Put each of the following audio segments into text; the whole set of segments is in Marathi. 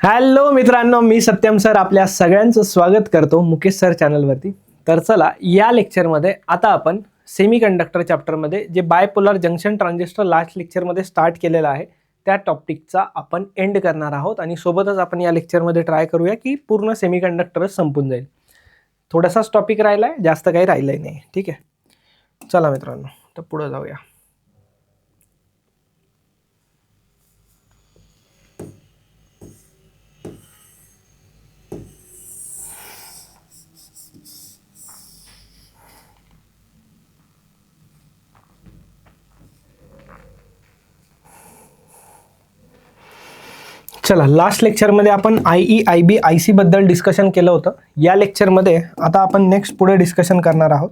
हॅलो मित्रांनो, मी सत्यम सर आपल्या सगळ्यांचं स्वागत करतो मुकेश सर चॅनलवरती. तर चला, या लेक्चरमध्ये आता आपण सेमीकंडक्टर चॅप्टरमध्ये जे बायपोलर जंक्शन ट्रान्झिस्टर लास्ट लेक्चरमध्ये स्टार्ट केलेला आहे त्या टॉपिकचा आपण एंड करणार आहोत आणि सोबतच आपण या लेक्चरमध्ये ट्राय करूया की पूर्ण सेमीकंडक्टरच संपून जाईल. थोडासाच टॉपिक राहिला आहे, जास्त काही राहिलंही नाही. ठीक आहे, चला मित्रांनो, तर पुढे जाऊया. चला, लास्ट लेक्चरमध्ये आपण IE, IB, IC बद्दल डिस्कशन केलं होतं. या लेक्चरमध्ये आता आपण नेक्स्ट पुढे डिस्कशन करणार आहोत.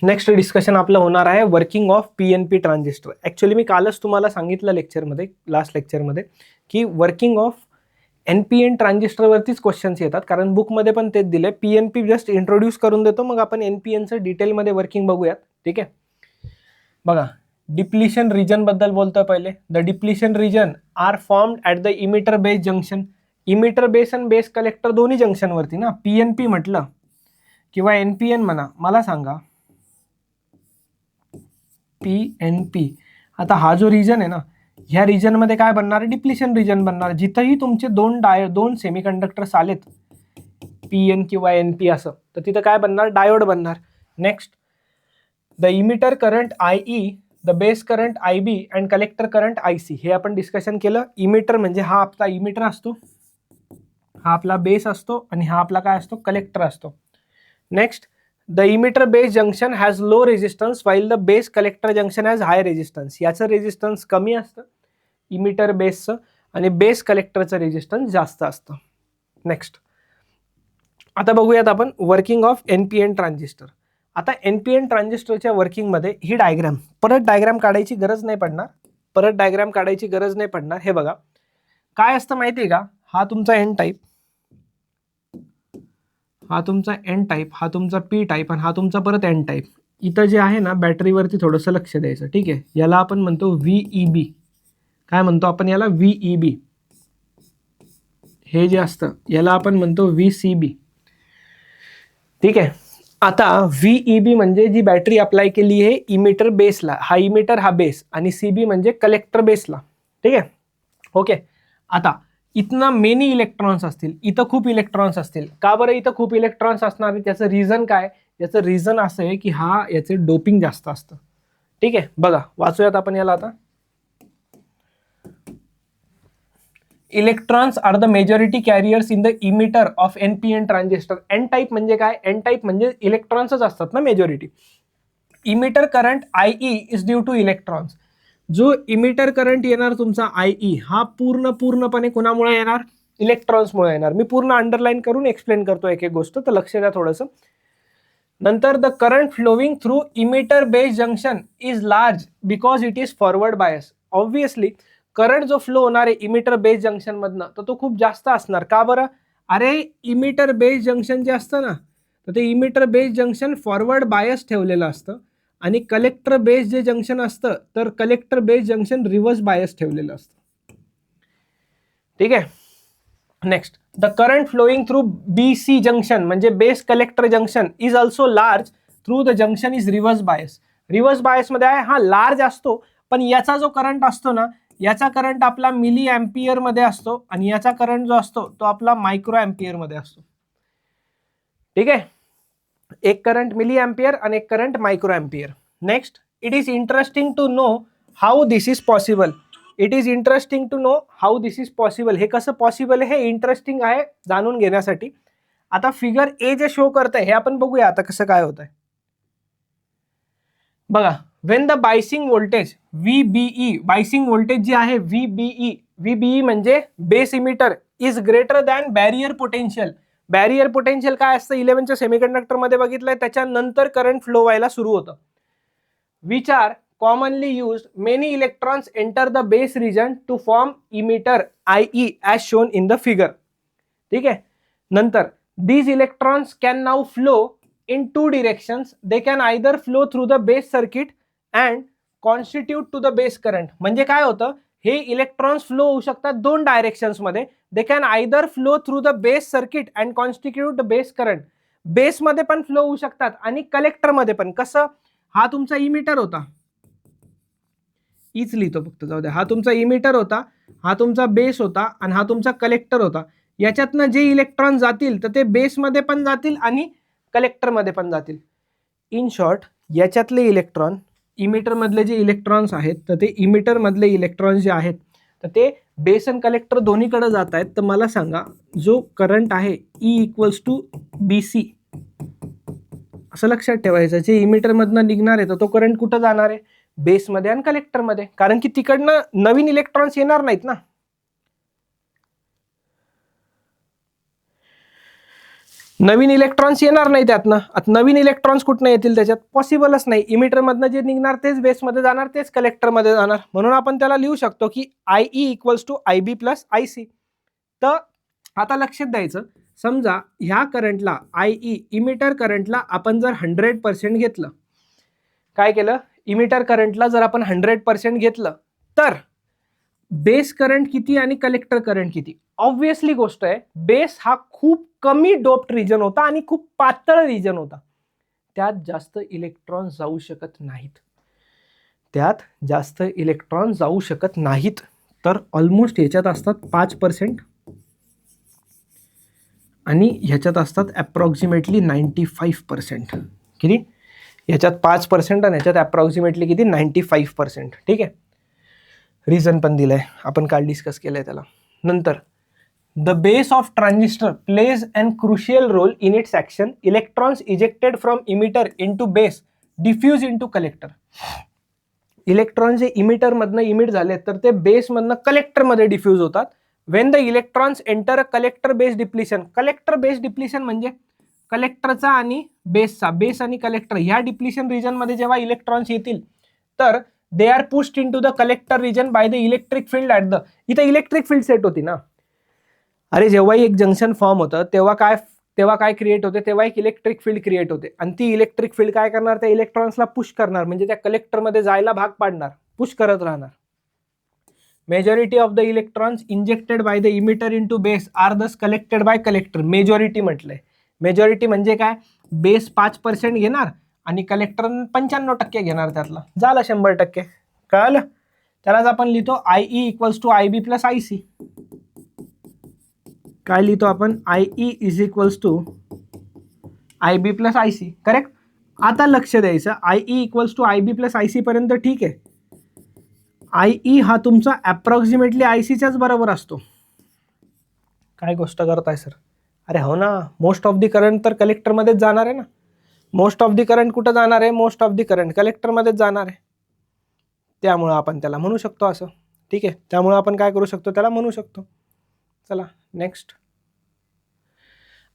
नेक्स्ट डिस्कशन आपलं होणार आहे working of PNP transistor. Actually मी कालच तुम्हाला सांगितलं लेक्चरमध्ये, लास्ट लेक्चरमध्ये, की वर्किंग ऑफ NPN ट्रान्झिस्टरवरतीच क्वेश्चन्स येतात, कारण बुकमध्ये पण तेच दिले. PNP जस्ट इंट्रोड्यूस करून देतो, मग आपण NPNचं डिटेलमध्ये वर्किंग बघूयात. ठीक आहे, बघा, डिप्लिशन रिजन बद्दल बोलतोय पहिले. The depletion region are formed at the emitter base junction. Emitter base आणि बेस कलेक्टर दोन्ही जंक्शनवरती ना. PNP म्हटलं किंवा NPN म्हणा, मला सांगा PNP. आता हा जो रिजन आहे ना, ह्या रिजनमध्ये काय बनणार? डिप्लिशन रिजन बनणार. जिथंही तुमचे दोन सेमीकंडक्टर्स आलेत, PN किंवा NP असं, तर तिथं काय बनणार? डायोड बनणार. Next, the emitter current IE, the base current IB and collector current IC. हे आपण डिस्कशन केलं. इमिटर म्हणजे हा आपला इमिटर असतो, हा आपला बेस असतो आणि हा आपला काय असतो? कलेक्टर असतो. Next, the emitter base junction has low resistance while the base collector junction has high resistance. याचं रेजिस्टन्स कमी असतं इमिटर बेसचं आणि बेस कलेक्टरचं रेजिस्टन्स जास्त असतं. नेक्स्ट, आता बघूयात आपण वर्किंग ऑफ NPN ट्रान्झिस्टर. आता NPN ट्रान्झिस्टरच्या वर्किंगमध्ये ही डायग्राम, परत डायग्राम काढायची गरज नाही पडणार. हे बघा, काय असतं माहिती आहे का? हा तुमचा N टाईप, हा तुमचा N टाईप, हा तुमचा P टाईप आणि हा तुमचा परत N टाईप. इथं जे आहे ना, बॅटरीवरती थोडंसं लक्ष द्यायचं. ठीक आहे, याला आपण म्हणतो VEB. काय म्हणतो आपण याला? VEB. हे जे असतं याला आपण म्हणतो VCB. ठीक आहे, आता VEB म्हणजे जी बॅटरी अप्लाय केली आहे इमिटर बेसला, हा इमिटर हा बेस, आणि CB म्हणजे कलेक्टर बेसला. ठीक आहे, ओके. आता इथनं मेनी इलेक्ट्रॉन्स असतील, इथं खूप इलेक्ट्रॉन्स असतील. का बरं इथं खूप इलेक्ट्रॉन्स असणार आहे? त्याचं रिझन काय? याचं रिझन असं आहे की याचे डोपिंग जास्त असतं. ठीक आहे, बघा, वाचूयात आपण याला आता. Electrons are the majority carriers in the emitter of NPN transistor. N type म्हणजे काय? N टाईप म्हणजे इलेक्ट्रॉन्सच असतात ना majority. Emitter current IE is due to electrons. जो इमिटर करंट येणार तुमचा IE, हा पूर्णपणे कोणामुळे येणार? इलेक्ट्रॉन्समुळे येणार. मी पूर्ण अंडरलाईन करून एक्सप्लेन करतो एक एक गोष्ट, तर लक्ष द्या थोडंसं. नंतर, the current flowing through emitter base junction is large because it is forward bias. Obviously current जो फ्लो होणार आहे इमिटर बेस जंक्शन मधनं, तर तो खूप जास्त असणार. का बरं? अरे, इमिटर बेस जंक्शन जे असतं ना, तर ते emitter base junction forward bias ठेवलेलं असतं आणि कलेक्टर बेस जे जंक्शन असतं, तर collector base junction reverse bias ठेवलेलं असतं. ठीक आहे, next, the current flowing through BC junction म्हणजे base collector junction is also large through the junction is reverse bias. Reverse bias मध्ये आहे, हा लार्ज असतो, पण याचा जो करंट असतो ना, याचा करंट आपला मिली अँपियर मध्ये असतो आणि याचा करंट जो असतो तो आपला मायक्रो अँपियर मध्ये असतो. ठीक आहे, एक करंट मिली अँपियर आणि एक current microampere. Next, it is interesting to know how this is possible. हे कसं पॉसिबल आहे, हे इंटरेस्टिंग आहे जाणून घेण्यासाठी. आता फिगर ए जे शो करत आहे हे आपण बघूया आता कसं काय होत आहे. बघा, Wien the biasing voltage VBE, biasing voltage जे आहे VBE म्हणजे base emitter, is greater than barrier potential. Barrier potential काय असतं? 11च्या सेमीकंडक्टर मध्ये बघितलंय, त्याच्यानंतर करंट फ्लो व्हायला सुरू होतं. Which are commonly used, many electrons enter the base region to form emitter IE as shown in the figure. ठीक है, नंतर these electrons can now flow in two directions. They can either flow through the base circuit and constitute to the base current. म्हणजे काय होतं, हे इलेक्ट्रॉन्स फ्लो होऊ शकतात दोन डायरेक्शन्स मध्ये. They can either flow through the base circuit and constitute the base current. बेसमध्ये पण फ्लो होऊ शकतात आणि कलेक्टरमध्ये पण. कसं? हा तुमचा इमिटर होता, हीच लिहितो फक्त, जाऊ द्या. हा तुमचा इमिटर होता, हा तुमचा बेस होता आणि हा तुमचा कलेक्टर होता. याच्यातनं जे इलेक्ट्रॉन जातील तर ते बेसमध्ये पण जातील आणि कलेक्टरमध्ये पण जातील. इन शॉर्ट, याच्यातले इलेक्ट्रॉन, इमिटर मधले जे इलेक्ट्रॉन्स आहेत तर ते इमिटर मधले इलेक्ट्रॉन्स जे आहेत तर ते बेस आणि कलेक्टर दोन्हीकडे जात आहेत. तर मला सांगा, जो करंट आहे E इक्वल्स टू BC, असं लक्षात ठेवायचं. जे इमिटर मधनं निघणार आहे तर तो करंट कुठं जाणार आहे? बेसमध्ये आणि कलेक्टरमध्ये, कारण की तिकडनं नवीन इलेक्ट्रॉन्स येणार नाहीत ना. नवीन इलेक्ट्रॉन्स येणार नाही त्यातनं. आता नवीन इलेक्ट्रॉन्स कुठनं येतील त्याच्यात? पॉसिबलच नाही. इमिटर मधनं जे निघणार तेच बेसमध्ये जाणार, तेच कलेक्टरमध्ये जाणार. म्हणून आपण त्याला लिहू शकतो की IE equals to IB plus IC. तर आता लक्षात द्यायचं, समजा ह्या करंटला IE, इमिटर करंटला आपण जर 100% घेतलं, काय केलं? इमिटर करंटला जर आपण 100% घेतलं तर बेस करंट किती आणि कलेक्टर करंट किती? ऑब्व्हियसली गोष्ट आहे, बेस हा खूप कमी डोप्ड रिजन होता आणि खूप पातळ रिजन होता. त्यात जास्त इलेक्ट्रॉन जाऊ शकत नाहीत. त्यात जास्त इलेक्ट्रॉन जाऊ शकत नाहीत. तर ऑलमोस्ट ह्याच्यात असतात 5% आणि ह्याच्यात असतात अप्रॉक्सिमेटली 95%. किती? ह्याच्यात 5% आणि ह्याच्यात अप्रॉक्सिमेटली किती? 95%. ठीक आहे. रिझन पण दिलंय, आपण काल डिस्कस केलंय त्याला. नंतर, the base of transistor plays an crucial role in its action. Electrons ejected from emitter into base diffuse into collector. Electron जे इमिटर मधनं इमिट झाले तर ते बेस मधनं कलेक्टर मध्ये डिफ्यूज होतात. When the electrons enter a collector base depletion. Collector base depletion म्हणजे कलेक्टरचा आणि बेसचा, बेस आणि कलेक्टर ह्या डिप्लिशन रिजन मध्ये जेव्हा इलेक्ट्रॉन्स येतील तर they are pushed into the collector region by the electric field at the. इथं इलेक्ट्रिक फील्ड सेट होती ना. अरे जेव्हा एक जंक्शन फॉर्म होतं तेव्हा काय क्रिएट होते? तेव्हा एक इलेक्ट्रिक फील्ड क्रिएट होते आणि ती इलेक्ट्रिक फील्ड काय करणार? त्या इलेक्ट्रॉन्सला पुश करणार, म्हणजे त्या कलेक्टरमध्ये जायला भाग पाडणार, पुश करत राहणार. Majority of the electrons injected by the emitter into base are thus collected by collector. Majority म्हटलंय. मेजॉरिटी म्हणजे काय? बेस 5% घेणार आणि कलेक्टर 95% घेणार, त्यातला झाला 100%. कळलं? त्यालाच आपण लिहितो IE equals to IB plus IC. काय लिहितो आपण? IE is equals to IB plus IC. Correct. आता लक्ष द्यायचं, IE equals to IB plus IC पर्यंत ठीक आहे. IE हा तुमचा अप्रॉक्सिमेटली ICच्याच बरोबर असतो. काय गोष्ट करताय सर? अरे हो ना, मोस्ट ऑफ दी करंट तर कलेक्टरमध्येच जाणार आहे ना. मोस्ट ऑफ दी करंट कुठं जाणार आहे? मोस्ट ऑफ दी करंट कलेक्टरमध्येच जाणार आहे. त्यामुळं आपण त्याला म्हणू शकतो असं. ठीक आहे. त्यामुळं आपण काय करू शकतो? त्याला म्हणू शकतो. चला नेक्स्ट.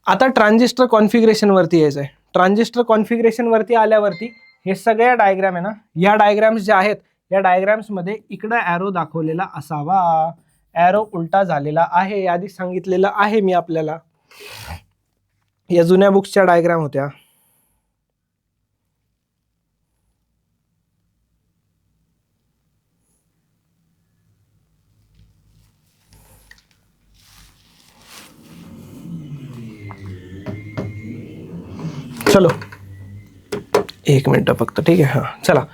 आता ट्रान्झिस्टर कॉन्फिगरेशन वरती यायचं आहे. ट्रान्झिस्टर कॉन्फिगरेशन वरती आल्यावरती हे सगळ्या डायग्राम आहे ना, या डायग्राम्स ज्या आहेत या डायग्राम्स मध्ये इकडं ॲरो दाखवलेला असावा. ॲरो उलटा झालेला आहे, आधी सांगितलेलं आहे मी आपल्याला. या जुन्या बुक्सच्या डायग्राम होत्या. चलो एक मिनिट फक्त. ठीक आहे. हां चला.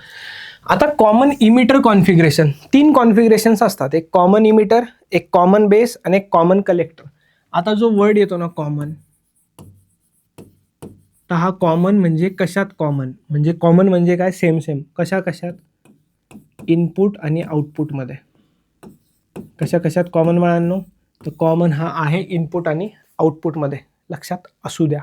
आता कॉमन इमिटर कॉन्फिगरेशन, 3 कॉन्फिगरेशन्स असतात. एक कॉमन इमिटर, एक कॉमन बेस आणि एक कॉमन कलेक्टर. आता जो वर्ड येतो ना कॉमन, तर हा कॉमन म्हणजे कशात कॉमन? म्हणजे कॉमन म्हणजे काय? Same same. कशात? इनपुट आणि आउटपुटमध्ये. कशात कॉमन मिळालं? तर कॉमन हा आहे इनपुट आणि आउटपुटमध्ये. लक्षात असू द्या,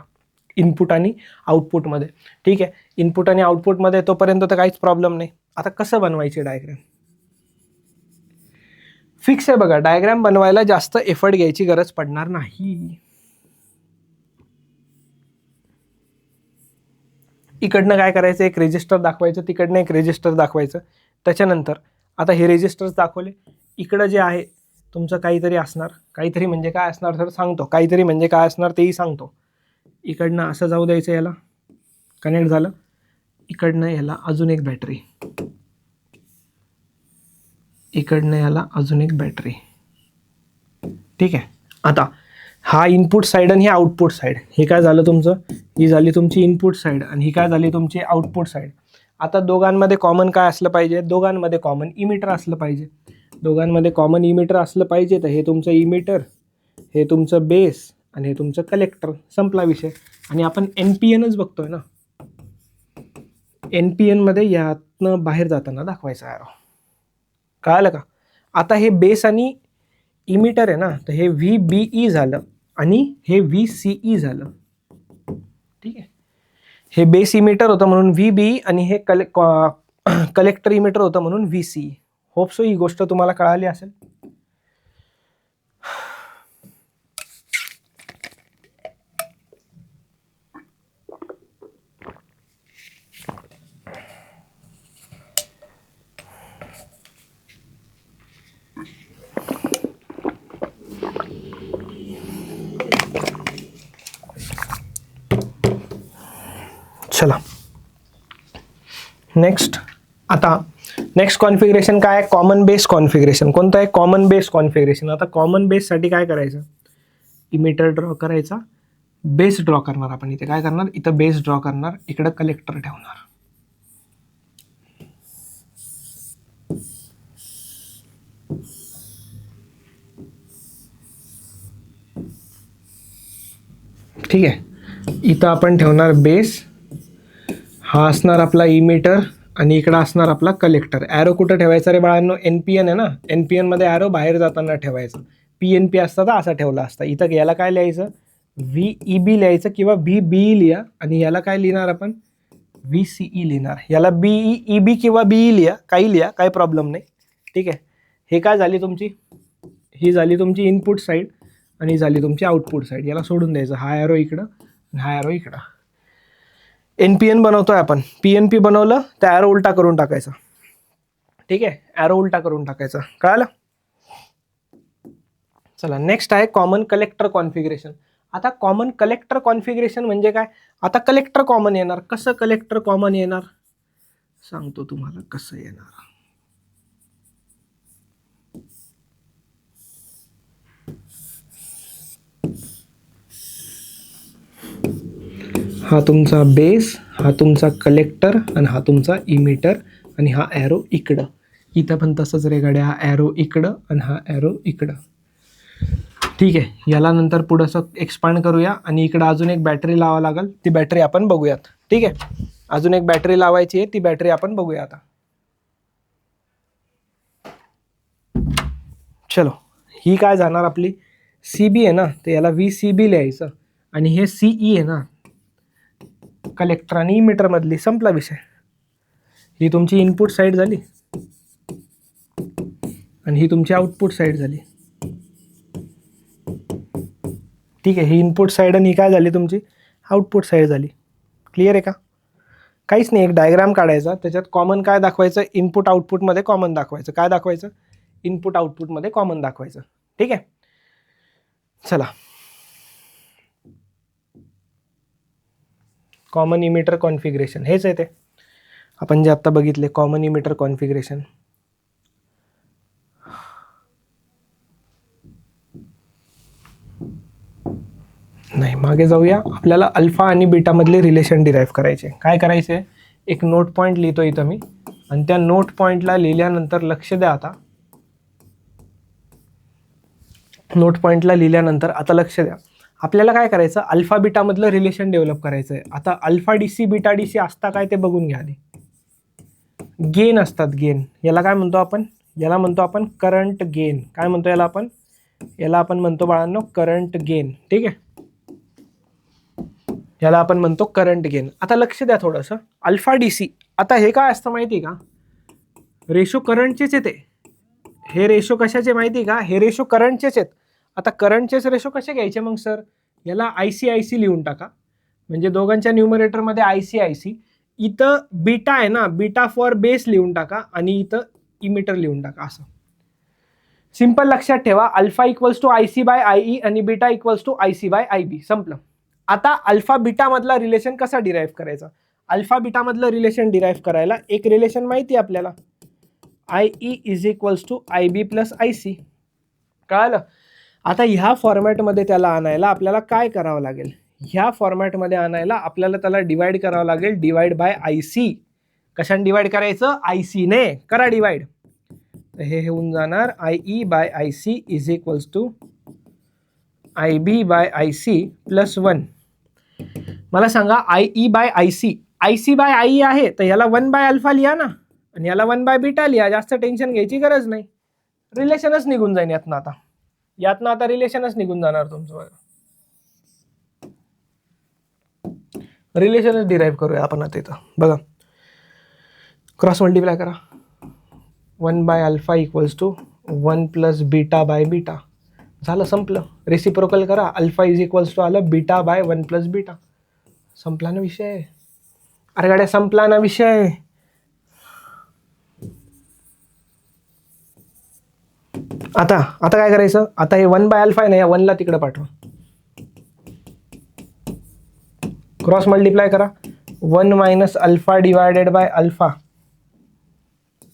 इनपुट आणि आउटपुटमध्ये. ठीक आहे. इनपुट आणि आउटपुटमध्ये तोपर्यंत तर काहीच प्रॉब्लेम नाही. आता कसं बनवायची डायग्राम? फिक्स आहे बघा, डायग्राम बनवायला जास्त एफर्ट घ्यायची गरज पडणार नाही. इकडनं काय करायचं? एक रेजिस्टर दाखवायचं, तिकडनं एक रेजिस्टर दाखवायचं. त्याच्यानंतर आता हे रेजिस्टर्स दाखवले, इकडं जे आहे तुमचं काहीतरी असणार. काहीतरी म्हणजे काय असणार तर सांगतो. काहीतरी म्हणजे काय असणार तेही सांगतो. इकडनं असं जाऊ द्यायचं, याला कनेक्ट झालं. इकडनं याला अजून एक बॅटरी. इकडनं याला अजून एक बॅटरी. ठीक आहे. आता हा इनपुट साईड आणि ही आउटपुट साईड, हे काय झालं तुमचं, ही झाली तुमची इनपुट साईड आणि ही काय झाली तुमची आउटपुट साईड. आता दोघांमध्ये कॉमन काय असलं पाहिजे, दोघांमध्ये कॉमन इमिटर असलं पाहिजे. दोघांमध्ये कॉमन इमिटर असलं पाहिजे, तर हे तुमचं इमिटर, हे तुमचं बेस आणि हे तुमचं कलेक्टर. संपला विषय. आणि आपण NPNच बघतोय ना, NPNमध्ये यातनं बाहेर जाताना दाखवायचं ॲरो. कळालं का? आता हे बेस आणि इमिटर आहे ना, तर हे VBE झालं आणि हे VCE झालं. ठीक आहे. हे बेस इमिटर होतं म्हणून VBE आणि हे कलेक्टर इमिटर होतं म्हणून VCE. होप सो ही गोष्ट तुम्हाला कळाली असेल. चला नेक्स्ट. आता नेक्स्ट कॉन्फिगरेशन काय आहे, कॉमन बेस कॉन्फिगरेशन. कोणतं आहे, कॉमन बेस कॉन्फिगरेशन. आता कॉमन बेससाठी काय करायचं, इमिटर ड्रॉ करायचा, बेस ड्रॉ करणार. आपण इथे काय करणार, इथं बेस ड्रॉ करणार, इकडं कलेक्टर ठेवणार. ठीक आहे. इथं आपण ठेवणार बेस, हा असणार आपला इमिटर आणि इकडं असणार आपला कलेक्टर. ॲरो कुठं ठेवायचा रे बाळांनो, NPN आहे ना, NPN मध्ये ॲरो बाहेर जाताना ठेवायचा. PNP असता तर असा ठेवला असता. इथं याला काय लिहायचं, VEB लिहायचं किंवा VBE लिहा आणि याला काय लिहिणार आपण, VCE लिहिणार. याला BEB किंवा BE लिहा, काही लिहा, काही प्रॉब्लेम नाही. ठीक आहे. हे काय झाली तुमची, ही झाली तुमची इनपुट साईड आणि झाली तुमची आउटपुट साईड. याला सोडून द्यायचं, हा ॲरो इकडं आणि हा ॲरो इकडं. NPN बनवतोय आपण, PNP बनवलं तर ॲरो उलटा करून टाकायचा. ठीक आहे, ॲरो उलटा करून टाकायचा. कळालं? चला नेक्स्ट आहे कॉमन कलेक्टर कॉन्फिगरेशन. आता कॉमन कलेक्टर कॉन्फिगरेशन म्हणजे काय, आता कलेक्टर कॉमन येणार. कसं कलेक्टर कॉमन येणार सांगतो तुम्हाला कसं येणार. हा तुमचा बेस, हा तुमचा कलेक्टर आणि हा तुमचा इमिटर आणि हा ॲरो इकडं. इथं पण तसंच रे गाड्या, हा ॲरो इकडं आणि हा ॲरो इकडं. ठीक आहे. याला नंतर पुढंसं एक्सपांड करूया आणि इकडं अजून एक बॅटरी लावावं लागेल, ती बॅटरी आपण बघूयात. ठीक आहे, अजून एक बॅटरी लावायची आहे, ती बॅटरी आपण बघूया आता. चलो, ही काय जाणार आपली CB आहे ना, तर याला VCB लिहायचं आणि हे CE आहे ना, कलेक्टर आणि इमिटर मधली. संपला विषय. ही तुमची इनपुट साईड झाली आणि ही तुमची आउटपुट साईड झाली. ठीक आहे, ही इनपुट साईड आणि ही काय झाली तुमची आउटपुट साईड झाली. क्लिअर आहे का? काहीच नाही, एक डायग्राम काढायचा, त्याच्यात कॉमन काय दाखवायचं, इनपुट आउटपुटमध्ये कॉमन दाखवायचं. काय दाखवायचं, इनपुट आउटपुटमध्ये कॉमन दाखवायचं. ठीक आहे. चला, कॉमन इमिटर कॉन्फिगरेशन हेच आहे ते आपण जे आता बघितले, कॉमन इमिटर कॉन्फिगरेशन. नाही, मागे जाऊया. आपल्याला अल्फा आणि बीटा मधले रिलेशन डिराईव्ह करायचे. काय करायचे, एक नोट पॉईंट लिहितो इथं मी आणि त्या नोट पॉईंटला लिहिल्यानंतर लक्ष द्या. आता नोट पॉईंटला लिहिल्यानंतर आता लक्ष द्या, आपल्याला काय करायचं, अल्फा बीटा मधलं रिलेशन डेव्हलप करायचं आहे. आता अल्फा DC बीटा DC असता काय ते बघून घ्या आधी. गेन असतात, गेन. याला काय म्हणतो आपण, याला म्हणतो आपण करंट गेन. काय म्हणतो याला आपण, याला आपण म्हणतो बाळांनो करंट गेन. ठीक आहे, याला आपण म्हणतो करंट गेन. आता लक्ष द्या थोडंसं, अल्फा DC. आता हे काय असतं माहिती का, रेशो करंटचेच येते. हे रेशो कशाचे माहिती का, हे रेशो करंटचेच आहेत. आता करंटचेच रेशो कसे घ्यायचे मग सर, याला IC लिहून टाका, म्हणजे दोघांच्या न्यूमरेटरमध्ये IC. इथं बीटा आहे ना, बीटा फॉर बेस लिहून टाका आणि इथं इमिटर लिहून टाका. असं सिंपल लक्षात ठेवा. अल्फा इक्वल्स टू IC/IE आणि बीटा इक्वल्स टू IC/IB. संपलं. आता अल्फा बीटा मधला रिलेशन कसा डिराईव्ह करायचा, अल्फा बीटा मधलं रिलेशन डिराईव्ह करायला एक रिलेशन माहिती आहे आपल्याला, I E is equals to I B plus I C. कळालं? आता ह्या फॉर्मॅटमध्ये त्याला आणायला आपल्याला काय करावं लागेल? ह्या फॉर्मॅटमध्ये आणायला आपल्याला त्याला डिवाइड करावं लागेल, डिवाइड बाय आय सी. कशाने डिवाइड करायचं? आय सी ने. करा डिवाइड. हे होऊन जाणार I E by I C is equals to I B by I C plus 1. मला सांगा I E by I C, I C by I E आहे तर याला 1 बाय अल्फा लिहा ना, आणि याला 1 बाय बीटा लिहा. जास्त टेन्शन घ्यायची गरज नाही. रिलेशनच निघून जाईल यातनं. आता रिलेशनच निघून जाणार तुमचं. रिलेशनच डिराईव्ह करूया आपण आता इथं. बघा, क्रॉस मल्टिप्लाय करा. 1 by alpha equals to 1 plus beta by beta. झालं, संपलं. रेसिप्रोकल करा. अल्फा इज इक्वल्स टू आलं बीटा बाय 1 प्लस बीटा. संपला ना विषय. अरे गाड्या, संपला ना विषय. आता काय करायचं? आता हे 1 बाय अल्फा आहे ना, या 1 ला तिकडे पाठवा. क्रॉस मल्टिप्लाय करा. 1 minus alpha divided by alpha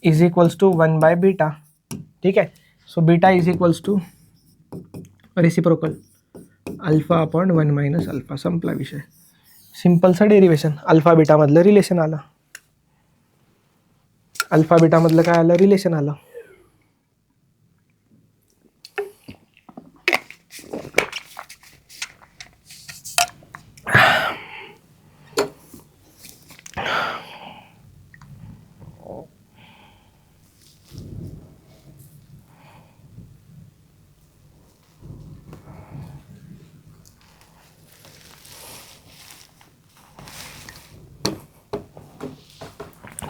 is equals to 1 by beta. ठीक आहे. So beta is equals to reciprocal alpha upon 1 minus alpha. संपला विषय. सिम्पलचं डेरिवेशन. अल्फा बीटा मधलं रिलेशन आलं. अल्फा बीटा मधलं काय आलं? रिलेशन आलं.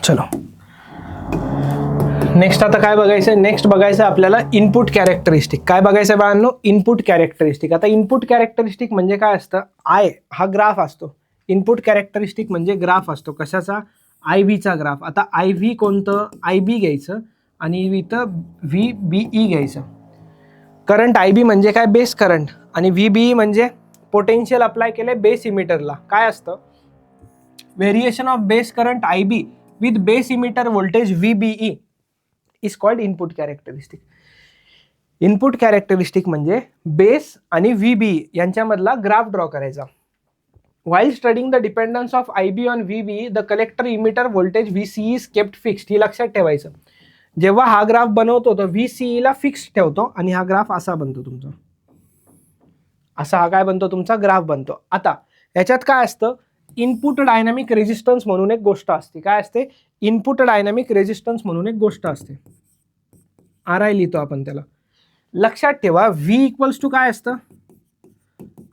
चलो, नेक्स्ट आता काय बघायचं? नेक्स्ट बघायचं आपल्याला इनपुट कॅरेक्टरिस्टिक. काय बघायचं बाळांनो? Input characteristic. आता इनपुट कॅरेक्टरिस्टिक म्हणजे काय असतं? आय हा ग्राफ असतो. इनपुट कॅरेक्टरिस्टिक म्हणजे ग्राफ असतो. कशाचा? आय व्हीचा ग्राफ. आता आय व्ही कोणतं? आय बी घ्यायचं आणि इथं व्ही बी ई घ्यायचं. करंट आय बी म्हणजे काय? Base current. आणि व्ही बी ई म्हणजे पोटेन्शियल अप्लाय केले बेस इमिटरला. काय असतं? Variation of base current I B with base emitter voltage VBE is called input characteristic. Input characteristic म्हणजे बेस आणि VBE यांच्यामधला ग्राफ ड्रॉ करायचा. While studying the dependence of IB on VBE the collector emitter voltage VCE is kept fixed. ही लक्षात ठेवायचं. जेव्हा हा ग्राफ बनवतो तर VCE ला फिक्स ठेवतो आणि हा ग्राफ असा बनतो तुमचा. असा हा काय बनतो? तुमचा ग्राफ बनतो. आता याच्यात काय असतं? इनपुट डायनामिक रेजिस्टन्स म्हणून एक गोष्ट असते. काय असते? इनपुट डायनामिक रेजिस्टन्स म्हणून एक गोष्ट असते. RI लिहितो आपण त्याला. लक्षात ठेवा, V इक्वल्स टू काय असतं?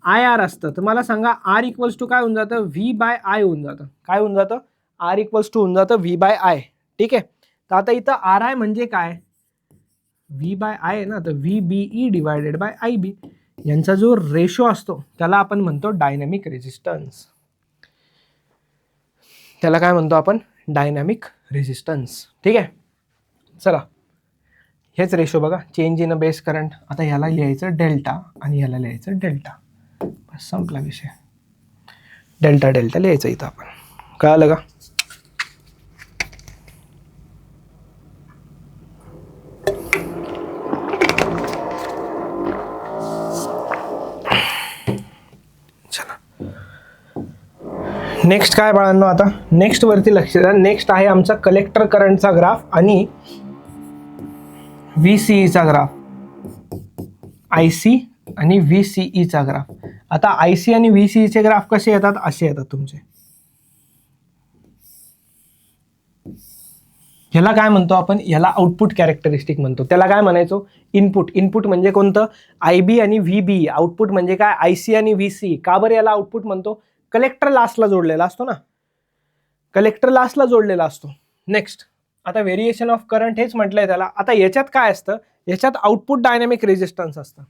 IR असतं. तर मला सांगा R इक्वल्स टू काय होऊन जातं? V बाय I होऊन जातं. काय होऊन जातं? R इक्वल्स टू होऊन जातं V बाय I. ठीक आहे. तर आता इथं RI म्हणजे काय? V बाय I आहे ना, तर VBE डिवायडेड बाय IB यांचा जो रेशो असतो त्याला आपण म्हणतो डायनामिक रेजिस्टन्स. त्याला काय म्हणतो आपण? Dynamic resistance. ठीक आहे. चला, हेच रेशो बघा. Change in a base current. आता ह्याला लिहायचं डेल्टा आणि ह्याला लिहायचं डेल्टा. बस संपला विषय. डेल्टा डेल्टा लिहायचं इथं आपण. कळालं का? नेक्स्ट काय बाळांनो? आता नेक्स्ट वरती लक्ष द्या. नेक्स्ट आहे आमचा कलेक्टर करंटचा ग्राफ आणि VCEचा ग्राफ. IC आणि VCEचा ग्राफ. आता IC आणि VCEचे ग्राफ कसे येतात? असे येतात तुमचे. ह्याला काय म्हणतो आपण? ह्याला आउटपुट कॅरेक्टरिस्टिक म्हणतो. त्याला काय म्हणायचो? इनपुट. इनपुट म्हणजे कोणतं? IB आणि VBE. आउटपुट म्हणजे काय? IC आणि VCE. का बरं याला आउटपुट म्हणतो? कलेक्टर लास्टला जोडलेला असतो ना. कलेक्टर लास्टला जोडलेला असतो. नेक्स्ट आता व्हेरिएशन ऑफ करंट हेच म्हटलंय त्याला. आता याच्यात काय असतं? याच्यात आउटपुट डायनामिक रेजिस्टन्स असतं.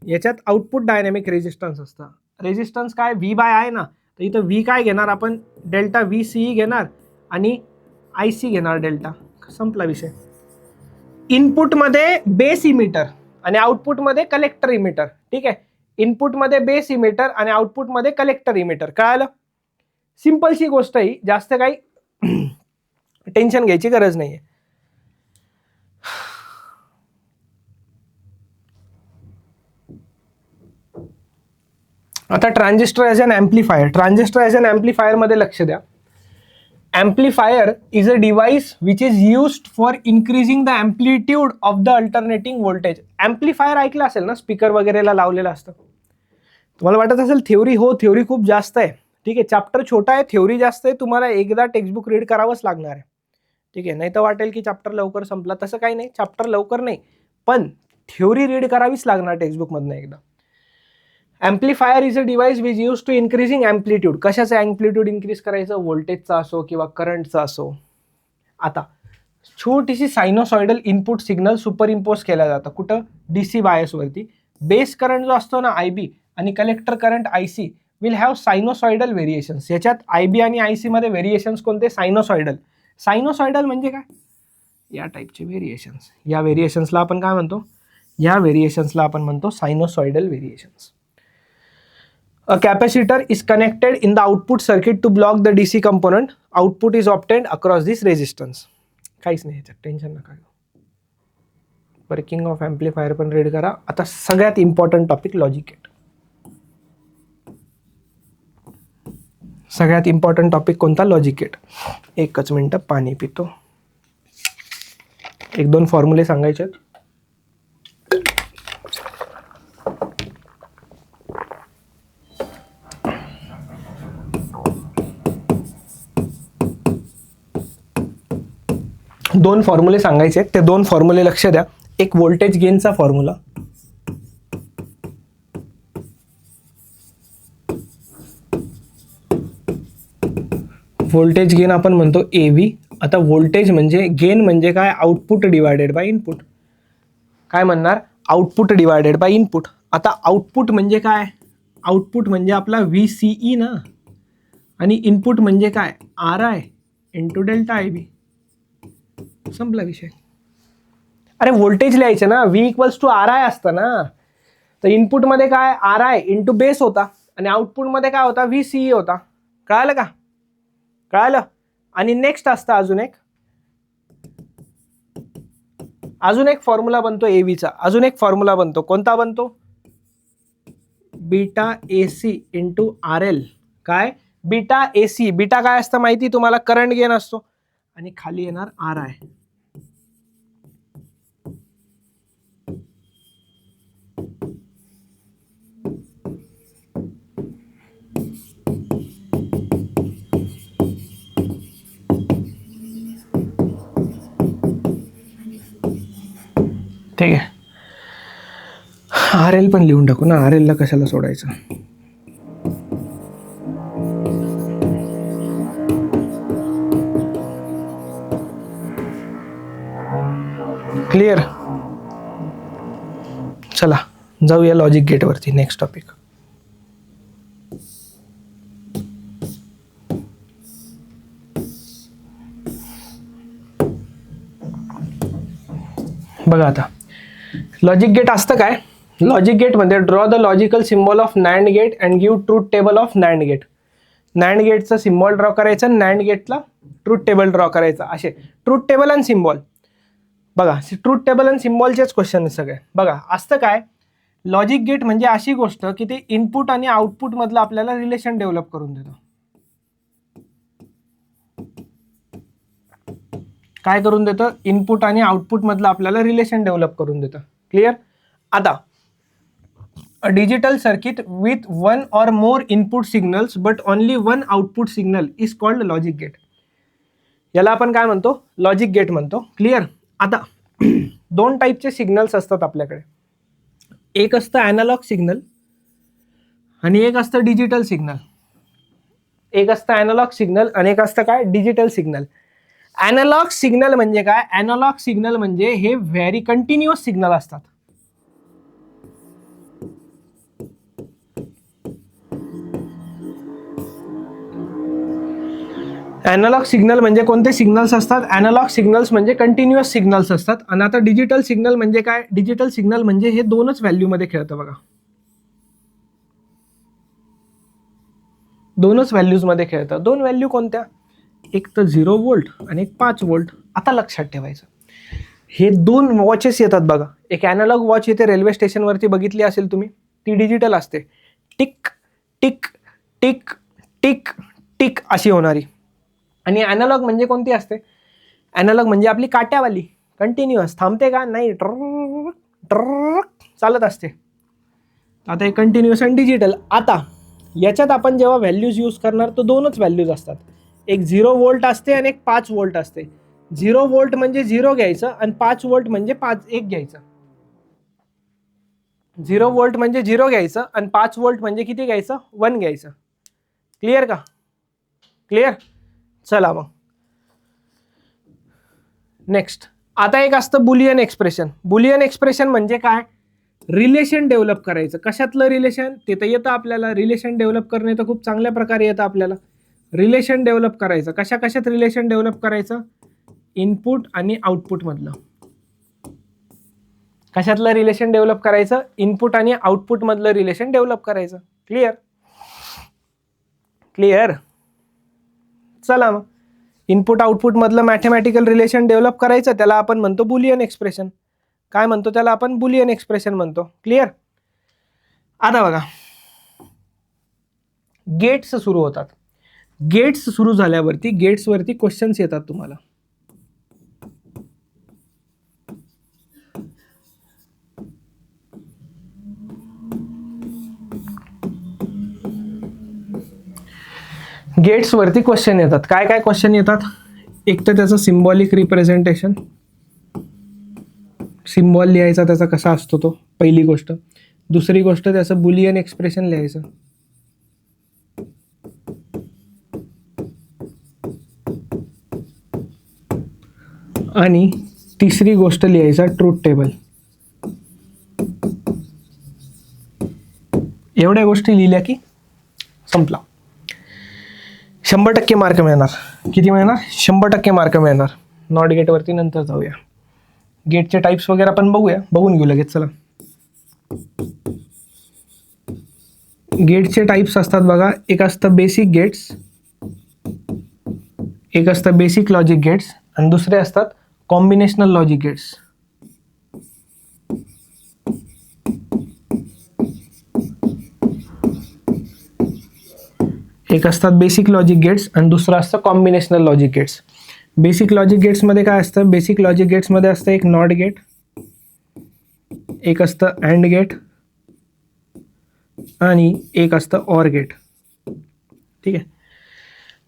याच्यात आउटपुट डायनामिक रेजिस्टन्स असतं. रेजिस्टन्स काय? V बाय I ना. तर इथं V काय घेणार आपण? डेल्टा VCE घेणार आणि IC घेणार डेल्टा. संपला विषय. इनपुटमध्ये बेस इमिटर आणि आउटपुटमध्ये कलेक्टर इमिटर. ठीक आहे. इनपुटमध्ये बेस इमिटर आणि आउटपुटमध्ये कलेक्टर इमिटर. कळालं? सिंपलशी गोष्ट ही, जास्त काही टेन्शन घ्यायची गरज नाहीये. आता transistor as an amplifier, transistor as an amplifier मध्ये लक्ष द्या. Amplifier is a device which is used for increasing the amplitude of the alternating voltage. Amplifier ऐकलं असेल ना, स्पीकर वगैरेला लावलेलं असतं. तुम्हाला वाटत असेल थेओरी, हो थेओरी खूप जास्त आहे, ठीक आहे, चॅप्टर छोटा आहे, थेओरी जास्त आहे, तुम्हाला एकदा टेक्स्टबुक रीड करावंच लागणार आहे, ठीक आहे. नाही तर वाटेल की चॅप्टर लवकर संपला, तसं काही नाही, चॅप्टर लवकर नाही, पण थेओरी रीड करावीच लागणार टेक्स्टबुकमधनं एकदा. Amplifier is a device which use to increasing amplitude. कशाचं ॲम्प्लिट्यूड इन्क्रीज करायचं, व्होल्टेजचा असो किंवा करंटचा असो. आता छोटीशी sinusoidal input signal superimpose केला जातं कुठं, DC बायसवरती. बेस करंट जो असतो ना IB आणि collector current IC will have sinusoidal variations. याच्यात IB आणि IC मध्ये व्हेरिएशन्स कोणते, सायनोसॉइडल. सायनोसॉइडल म्हणजे काय, या टाईपचे व्हेरिएशन्स. या व्हेरिएशन्सला आपण काय म्हणतो, या व्हेरिएशन्सला आपण म्हणतो sinusoidal variations. A capacitor is connected in the output circuit to block the DC component. Output is obtained across this resistance. काहीच नाही याच्यात, टेन्शन नका घेऊ. वर्किंग ऑफ ॲम्प्लिफायर पण रीड करा. आता सगळ्यात इम्पॉर्टंट टॉपिक लॉजिक गेट. सगळ्यात इम्पॉर्टंट टॉपिक कोणता, लॉजिक गेट. एकच मिनटं पाणी पितो. 1-2 फॉर्म्युले सांगायचे आहेत. दोन फॉर्म्युले सांगायचे, ते 2 फॉर्म्युले लक्ष द्या. एक व्होल्टेज गेनचा फॉर्म्युला, व्होल्टेज गेन आपण म्हणतो AV. आता व्होल्टेज म्हणजे, गेन म्हणजे काय, आउटपुट डिवायडेड बाय इनपुट. काय म्हणणार, आउटपुट डिवायडेड बाय इनपुट. आता आउटपुट म्हणजे काय, आउटपुट म्हणजे आपला VCE ना, आणि इनपुट म्हणजे काय, RI इंटू डेल्टा IB. संपला विषय. अरे व्होल्टेज लिहायचं ना, V = RI असतं ना, तर इनपुटमध्ये काय RI इंटू बेस होता आणि आउटपुटमध्ये काय होता, VCE होता. कळालं का, कळालं. आणि नेक्स्ट असतं अजून एक फॉर्म्युला बनतो AVचा. अजून एक फॉर्म्युला बनतो, कोणता बनतो, बीटा AC इंटू RL. काय, बीटा AC. बीटा काय असतं माहिती तुम्हाला, करंट गेन असतो, आणि खाली येणार RI. ठीक आहे. RL पण लिहून टाकू ना, RL ला कशाला सोडायचं. क्लिअर. चला जाऊया लॉजिक गेटवरती, नेक्स्ट टॉपिक. बघा आता लॉजिक गेट असतं काय, लॉजिक गेटमध्ये draw the logical symbol of NAND gate and give truth table of NAND gate. NAND गेटचा सिम्बॉल ड्रॉ करायचा, नॅन्ड गेटला ट्रूथ टेबल ड्रॉ करायचा. असे ट्रूथ टेबल आणि सिम्बॉल. बघा ट्रूथ टेबल आणि सिम्बॉलचेच क्वेश्चन आहेत सगळे. बघा असतं काय, लॉजिक गेट म्हणजे अशी गोष्ट की ते इनपुट आणि आउटपुट मधलं आपल्याला रिलेशन डेव्हलप करून देतं. काय करून देतं, इनपुट आणि आउटपुट मधलं आपल्याला रिलेशन डेव्हलप करून देतं. क्लिअर. आता a digital circuit with 1 or more input signals but only 1 output signal is called logic gate. याला आपण काय म्हणतो, लॉजिक गेट म्हणतो. क्लिअर. आता 2 टाईपचे सिग्नल्स असतात आपल्याकडे. एक असतं ॲनालॉग सिग्नल आणि एक असतं डिजिटल सिग्नल. एक असतं ॲनालॉग सिग्नल आणि एक असतं काय, डिजिटल सिग्नल. ॲनालॉग सिग्नल म्हणजे काय, ॲनालॉग सिग्नल म्हणजे हे व्हेरी कंटिन्युअस सिग्नल असतात. ॲनालॉग सिग्नल म्हणजे कोणते सिग्नल्स असतात, ॲनालॉग सिग्नल्स म्हणजे कंटिन्युअस सिग्नल्स असतात. आणि आता डिजिटल सिग्नल म्हणजे काय, डिजिटल सिग्नल म्हणजे हे 2च व्हॅल्यूमध्ये खेळतं. बघा 2च व्हॅल्यूजमध्ये खेळतं. 2 व्हॅल्यू कोणत्या, एक तर 0 व्होल्ट आणि एक 5 व्होल्ट. आता लक्षात ठेवायचं, हे 2 वॉचेस येतात बघा. एक ॲनालॉग वॉच येते रेल्वे स्टेशनवरती, बघितली असेल तुम्ही, ती डिजिटल असते. Tick tick tick tick tick अशी होणारी. आणि ॲनालॉग म्हणजे कोणती असते? ॲनालॉग म्हणजे आपली काट्यावाली, कंटिन्युअस, थांबते का नाही, ट्र ट्र चालत असते. आता हे कंटिन्युअस आणि डिजिटल. आता याच्यात आपण जेव्हा व्हॅल्यूज यूज करणार तर दोनच व्हॅल्यूज असतात, एक 0 व्होल्ट असते आणि एक 5 व्होल्ट असते. 0 व्होल्ट म्हणजे 0 घ्यायचं आणि 5 व्होल्ट म्हणजे 1 घ्यायचं. 0 व्होल्ट म्हणजे 0 घ्यायचं आणि 5 व्होल्ट म्हणजे किती घ्यायचं? 1 घ्यायचं. क्लिअर का? क्लिअर. चला मग नेक्स्ट. आता एक असतं बुलियन एक्सप्रेशन. बुलियन एक्सप्रेशन म्हणजे काय? रिलेशन डेव्हलप करायचं. कशातलं रिलेशन? ते तर येतं आपल्याला. रिलेशन डेव्हलप करणे तर खूप चांगल्या प्रकारे येतं आपल्याला. रिलेशन डेव्हलप करायचं कशा कशात रिलेशन डेव्हलप करायचं? इनपुट आणि आउटपुट मधलं. कशातलं रिलेशन डेव्हलप करायचं? इनपुट आणि आउटपुट मधलं रिलेशन डेव्हलप करायचं. क्लिअर. क्लिअर. चला मग इनपुट आउटपुट मधलं मॅथमॅटिकल रिलेशन डेव्हलप करायचं, त्याला आपण म्हणतो बुलियन एक्सप्रेशन. काय म्हणतो त्याला आपण? बुलियन एक्सप्रेशन म्हणतो. क्लिअर. आता बघा, गेट्स सुरू होतात. गेट्स सुरू झाल्यावरती गेट्सवरती क्वेश्चन्स येतात तुम्हाला. गेट्सवरती क्वेश्चन येतात. काय काय क्वेश्चन येतात? एक तर त्याचं सिम्बॉलिक रिप्रेझेंटेशन, सिम्बॉल लिहायचा त्याचा कसा असतो तो, पहिली गोष्ट. दुसरी गोष्ट त्याचं बुलियन एक्सप्रेशन लिहायचं. आणि तिसरी गोष्ट लिहायचा ट्रूथ टेबल. एवढ्या गोष्टी लिहिल्या की संपला. 100% मार्क मिळणार. किती मिळणार? 100% मार्क मिळणार. नॉट गेटवरती नंतर जाऊया. गेटचे टाइप्स वगैरे आपण बघून घेऊ लगेच. चला, गेटचे टाइप्स असतात बघा. एक असतं बेसिक गेट्स, एक असतं बेसिक लॉजिक गेट्स आणि दुसरे असतात कॉम्बिनेशनल लॉजिक गेट्स. एक असतात बेसिक लॉजिक गेट्स आणि दुसरं असतं combinational logic gates. Basic logic गेट्समध्ये काय असतं? बेसिक लॉजिक गेट्समध्ये असतं एक नॉट गेट, एक असतं अँड गेट आणि एक असतं ऑर गेट. ठीक आहे.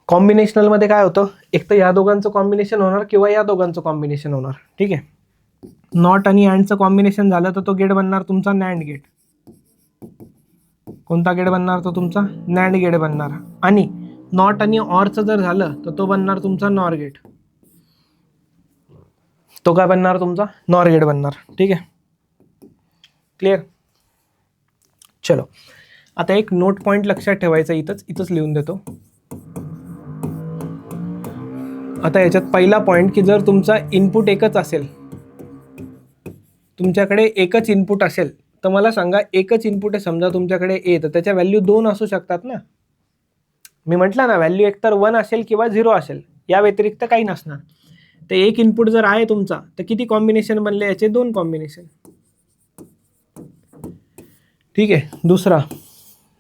कॉम्बिनेशनलमध्ये काय होतं? एक तर या दोघांचं कॉम्बिनेशन होणार किंवा या दोघांचं कॉम्बिनेशन होणार. ठीक आहे. नॉट आणि अँडचं कॉम्बिनेशन झालं तर तो गेट बनणार तुमचा नॅन्ड गेट. कोणता गेट बनणार? तो तुमचा नॅन्ड गेट बनणार. आणि नॉट आणि ऑरचं जर झालं तर तो बनणार तुमचा नॉर गेट. तो काय बनणार? तुमचा नॉर गेट बनणार. ठीक आहे. क्लिअर. चलो, आता एक नोट पॉइंट लक्षात ठेवायचा, इथंच लिहून देतो. आता याच्यात पहिला पॉइंट की जर तुमचा इनपुट एकच असेल, तुमच्याकडे एकच इनपुट असेल, तर मला सांगा एकच इनपुट आहे समजा तुमच्याकडे ए, तर त्याच्या व्हॅल्यू 2 असू शकतात ना. मी म्हटलं ना व्हॅल्यू एकतर 1 असेल किंवा 0 असेल, या व्यतिरिक्त काही नसणार. तर एक इनपुट जर आहे तुमचा तर किती कॉम्बिनेशन बनले याचे? 2 कॉम्बिनेशन. ठीक आहे. दुसरा,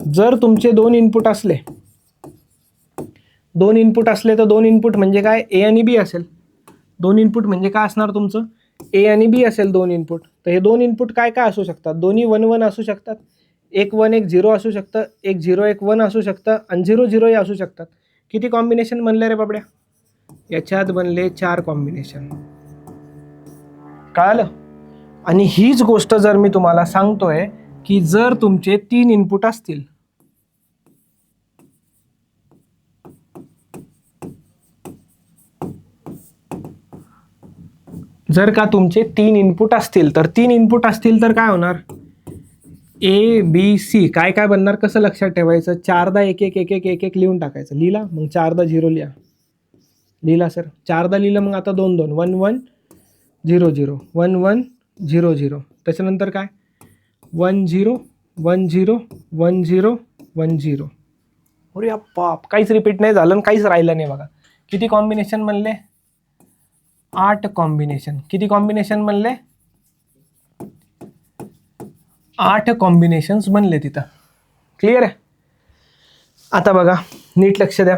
जर तुमचे 2 इनपुट असले, 2 इनपुट असले तर 2 इनपुट म्हणजे काय? ए आणि बी असेल. 2 इनपुट म्हणजे काय असणार तुमचं? ए आणि बी असेल 2 इनपुट. तर हे 2 इनपुट काय काय असू शकतात? दोन्ही 1 1 असू शकतात, एक 1 एक 0 असू शकतं, एक 0 एक 1 असू शकतं आणि 0 0 ही असू शकतात. किती कॉम्बिनेशन बनले रे बाबड्या? याच्यात बनले 4 कॉम्बिनेशन. कळालं? आणि हीच गोष्ट जर मी तुम्हाला सांगतोय की जर तुमचे 3 इनपुट असतील, जर का तुमचे 3 इनपुट असतील, तर 3 इनपुट असतील तर काय होणार? ए बी सी काय काय बनणार? कसं लक्षात ठेवायचं? 4दा एक एक एक एक एक एक लिहून टाकायचं. लिहिला? मग 4दा 0 लिहा. लिहिला सर? 4दा लिहिलं. मग आता 2 2 1 1 0 0 1 1 0 0. त्याच्यानंतर काय? 1 0 1 0 1 0 1 0. अरे बाप, काहीच रिपीट नाही झालं आणि काहीच राहिलं नाही बघा. किती कॉम्बिनेशन बनले? 8 कॉम्बिनेशन. किती कॉम्बिनेशन बनले? 8 कॉम्बिनेशन्स बनले तिथं. क्लिअर आहे? आता बघा, नीट लक्ष द्या.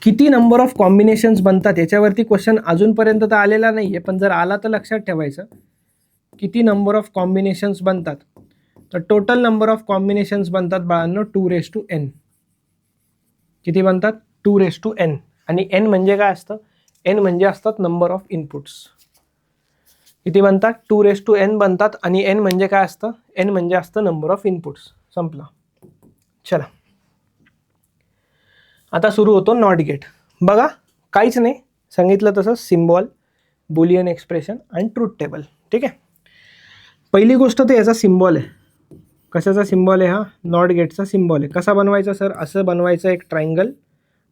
किती नंबर ऑफ कॉम्बिनेशन्स बनतात याच्यावरती क्वेश्चन अजूनपर्यंत तर आलेला नाही आहे, पण जर आला तर लक्षात ठेवायचं. किती नंबर ऑफ कॉम्बिनेशन्स बनतात, तर टोटल नंबर ऑफ कॉम्बिनेशन्स बनतात बाळांनो 2n. किती बनतात? 2n. आणि n म्हणजे काय असतं? n म्हणजे असतात नंबर ऑफ इनपुट्स. किती बनतात? 2n बनतात. आणि n म्हणजे काय असतं? n म्हणजे असतं नंबर ऑफ इनपुट्स. संपला. चला, आता सुरू होतो नॉट गेट. बघा, काहीच नाही, सांगितलं तसं सिम्बॉल, बुलियन एक्सप्रेशन आणि ट्रूथ टेबल. ठीक आहे. पहिली गोष्ट तर याचा सिम्बॉल आहे. कशाचा सिम्बॉल आहे? हा नॉट गेटचा सिम्बॉल आहे. कसा बनवायचा सर? असं बनवायचं एक ट्रायंगल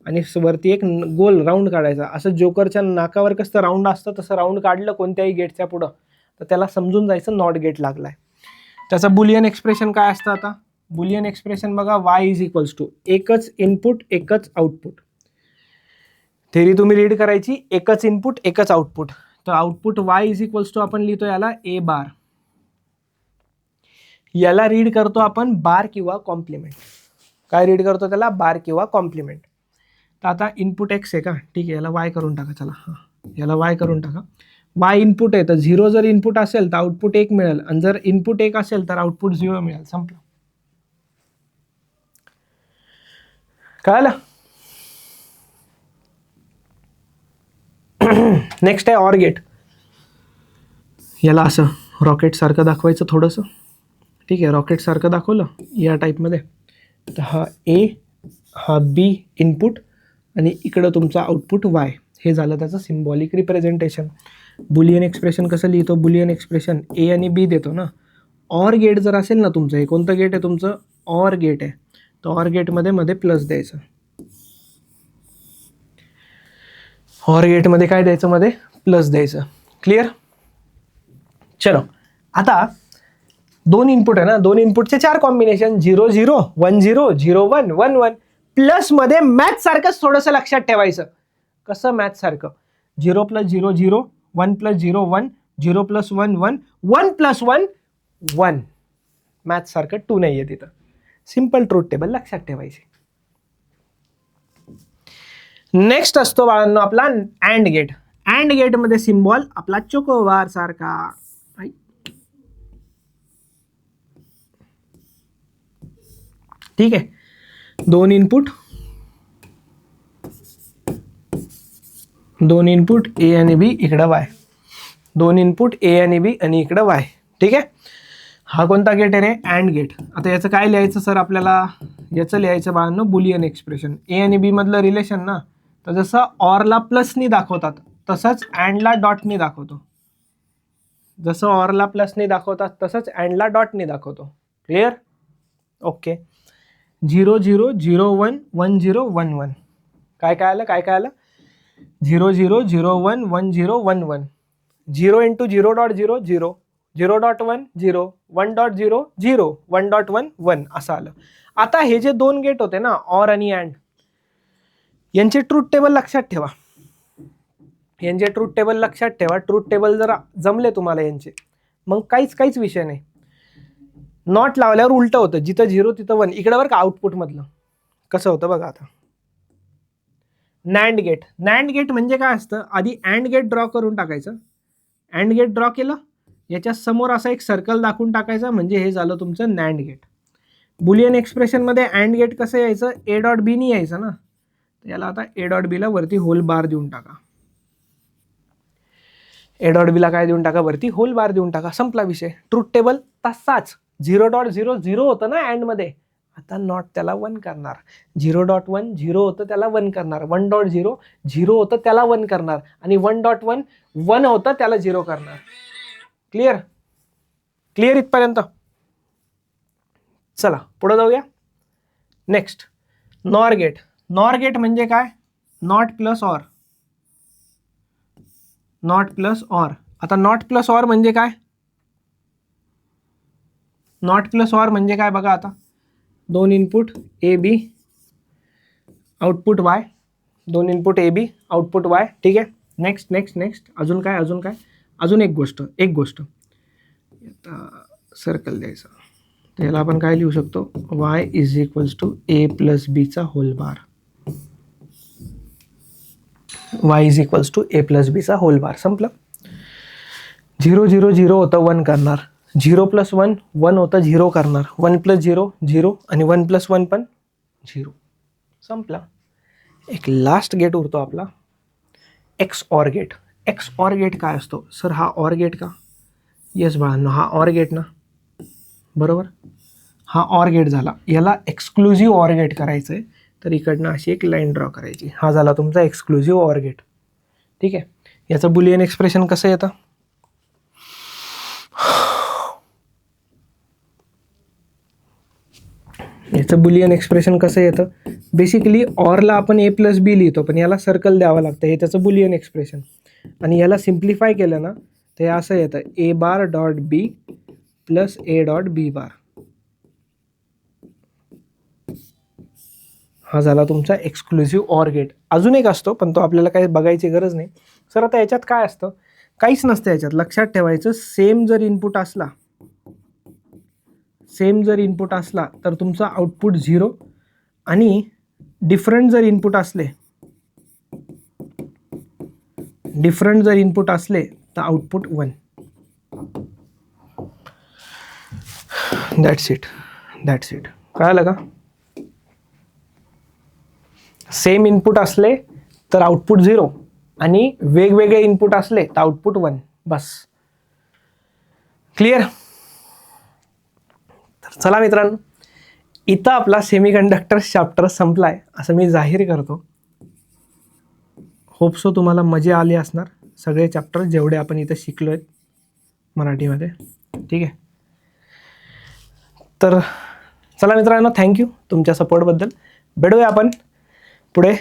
आणि वरती एक गोल राऊंड काढायचा. असं जोकरच्या नाकावर कसं राऊंड असतं तसं राऊंड काढलं कोणत्याही गेटच्या पुढं तर त्याला समजून जायचं नॉट गेट लागलाय. त्याचं बुलियन एक्सप्रेशन काय असतं? आता बुलियन एक्सप्रेशन बघा, y इज इक्वल्स टू एकच इनपुट एकच आउटपुट. थेरी तुम्ही रीड करायची, एकच इनपुट एकच आउटपुट. तर output y is equals to आपण लिहितो याला a बार. याला रीड करतो आपण बार किंवा कॉम्प्लिमेंट. काय रीड करतो त्याला? बार किंवा कॉम्प्लिमेंट. तर आता इनपुट x आहे का? ठीक आहे, याला y करून टाका. चला, हां, याला y करून टाका. y इनपुट आहे, तर 0 जर इनपुट असेल तर आउटपुट 1 मिळेल, आणि जर इनपुट 1 असेल तर आउटपुट 0 मिळेल. संपलं. कळलं? नेक्स्ट आहे ऑर गेट. याला असं रॉकेट सारखं दाखवायचं थोडंसं. ठीक आहे, रॉकेट सारखं दाखवलं या टाईपमध्ये. तर हा ए, हा बी इनपुट, आणि इकडं तुमचा आउटपुट y. हे झालं त्याचं सिम्बॉलिक रिप्रेझेंटेशन. बुलियन एक्सप्रेशन कसं लिहितो? बुलियन एक्सप्रेशन ए आणि बी देतो ना. ऑर गेट जर असेल ना तुमचं, हे कोणतं गेट आहे तुमचं? ऑर गेट आहे. तर ऑर गेटमध्ये मध्ये प्लस द्यायचं. ऑर गेटमध्ये काय द्यायचं? मध्ये प्लस द्यायचं. क्लिअर? चलो, आता 2 इनपुट आहे ना, 2 इनपुटचे 4 कॉम्बिनेशन, 0 0 1 0 0 1 1 1. प्लस मध्ये मॅथ सारखंच थोडंसं लक्षात ठेवायचं. कसं मॅथ सारखं? 0 + 0 0, 1 + 0 1, 0 + 1 1, 1 + 1 1. मॅथ सारखं 2 नाही आहे तिथं. सिम्पल ट्रूथ टेबल लक्षात ठेवायचे. नेक्स्ट असतो बाळांनो आपला अँड गेट. अँड गेटमध्ये सिम्बॉल आपला चोकोबार सारखा. ठीक आहे, 2 इनपुट ए आणि बी, इकडं y. 2 इनपुट ए आणि बी आणि इकडं y. ठीक आहे. हा कोणता गेट आहे रे? And gate. आता याचं काय लिहायचं सर आपल्याला? याचं लिहायचं बाळांनो बुलियन एक्सप्रेशन. ए आणि बी मधलं रिलेशन ना, तर जसं ऑरला प्लसनी दाखवतात तसंच अँडला डॉटनी दाखवतो. जसं ऑरला प्लसनी दाखवतात तसंच अँडला डॉटनी दाखवतो. क्लिअर? ओके. 0 0 0 1 1 0 1 1. काय काय आलं? काय काय आलं? 0 0 0 1 1 0 1 1. 0 × 0.0 0, 0.1 0, 1.0 0, 1.1 1 असं आलं. आता हे जे 2 गेट होते ना, ऑर आणि अँड, यांचे ट्रूथ टेबल लक्षात ठेवा. यांचे ट्रूथ टेबल लक्षात ठेवा. ट्रूथ टेबल जर जमले तुम्हाला यांचे, मग काहीच विषय नाही. नॉट लावल्यावर उलटं होतं, जिथं 0 तिथं 1. इकडं बरं का आउटपुट मधलं कसं होतं बघा. आता नॅन्ड गेट. नॅन्ड गेट म्हणजे काय असतं? आधी अँड गेट ड्रॉ करून टाकायचं. अँड गेट ड्रॉ केलं, याच्या समोर असा एक सर्कल दाखवून टाकायचा, म्हणजे हे झालं तुमचं नॅन्ड गेट. बुलियन एक्सप्रेशनमध्ये अँड गेट कसं यायचं? A.B नी यायचं ना. याला आता A.B ला वरती होल बार देऊन टाका. A.B ला काय देऊन टाका? वरती होल बार देऊन टाका. संपला विषय. ट्रूथ टेबल तसाच. 0.0 0 होतं ना अँड मध्ये, आता नॉट त्याला 1 करणार. 0.1 0 होतं त्याला 1 करणार. 1.0 0 होतं त्याला 1 करणार. आणि 1.1 1 होतं त्याला 0 करणार. क्लिअर? क्लिअर इथपर्यंत? चला पुढे जाऊया. Next NOR gate. NOR gate म्हणजे काय? Not plus or. Not plus or. आता नॉट प्लस ऑर म्हणजे काय? नॉट प्लस ऑर म्हणजे काय बघा. आता 2 input A B, output y. 2 input A B, output y. ठीक आहे. Next next next. अजून काय? अजून काय? अजून एक गोष्ट. आता सर्कल द्यायचं. तर याला आपण काय लिहू शकतो, y is equals to A plus बीचा whole bar. y is equals to A plus बीचा होल बार. संपलं. 0 0 0 होतं 1 करणार, 0 प्लस 1 1 होतं 0 करणार, 1 प्लस 0 0 आणि 1 प्लस 1 पण 0. संपला. एक लास्ट गेट उरतो आपला, ex or gate. Ex or gate काय असतो सर, हा ऑर गेट का? येस बाळांनो, हा ऑर गेट ना, बरोबर. हा ऑर गेट झाला. याला एक्सक्लुझिव्ह ऑर गेट करायचं आहे, तर इकडनं अशी एक लाईन ड्रॉ करायची. हा झाला तुमचा एक्सक्लुझिव्ह ऑर गेट. ठीक आहे. याचं बुलियन एक्सप्रेशन कसं येतं, याचं बुलियन एक्सप्रेशन कसं येतं, बेसिकली ऑरला आपण ए प्लस बी लिहितो, पण याला सर्कल द्यावं लागतं, हे त्याचं बुलियन एक्सप्रेशन. आणि याला सिम्प्लिफाय केलं ना तर हे असं येतं, A bar dot B plus A dot B bar. हा झाला तुमचा एक्सक्लुझिव्ह ऑर गेट. अजून एक असतो, पण तो आपल्याला काही बघायची गरज नाही. सर आता याच्यात काय असतं, काहीच नसतं याच्यात. लक्षात ठेवायचं, सेम जर इनपुट असला तर तुमचा आउटपुट 0, आणि डिफरंट जर इनपुट असले तर आउटपुट 1. That's it. कळालं का? सेम इनपुट असले तर आउटपुट 0, आणि वेगवेगळे इनपुट असले तर आउटपुट 1. बस. क्लिअर? तर चला मित्रांनो, इथं आपला सेमीकंडक्टर चॅप्टर संपलाय असं मी जाहीर करतो. होप सो तुम्हाला मजा आली असणार सगळे चॅप्टर जेवढे आपण इथं शिकलो आहेत मराठीमध्ये. ठीक आहे. तर चला मित्रांनो, थँक्यू तुमच्या सपोर्टबद्दल. भेटूया आपण पुढे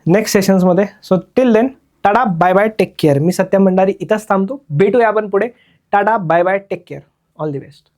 नेक्स्ट सेशन्समध्ये. So till then, tata bye bye, take care. मी सत्यम भंडारी इथंच थांबतो. भेटूया आपण पुढे. Tata bye bye, take care. All the best.